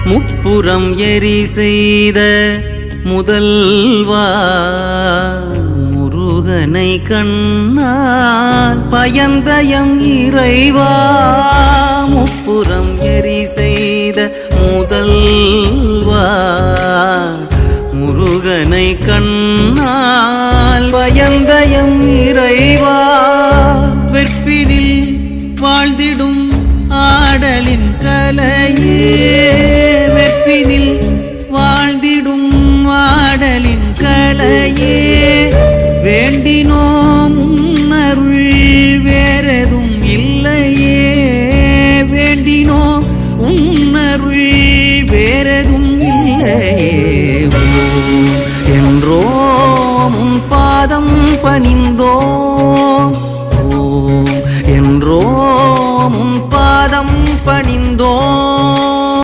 முப்புறம் எரி செய்த முதல்வா முருகனை கண்ணால் பயந்தயம் இறைவா முப்புறம் எரி செய்த முதல்வா முருகனை கண்ணால் பயந்தயம் இறைவா வெற்பினில் வாழ்ந்திடும் ஆடலின் கலையே வெற்பினில் வாழ்ந்திடும் ஆடலின் கலையே வேண்டினோம் உன்னருள் வேறெதும் இல்லையே வேண்டினோம் உன்னருள் வேறெதும் இல்லையே என்றோம் பாதம் பணிந்தோம்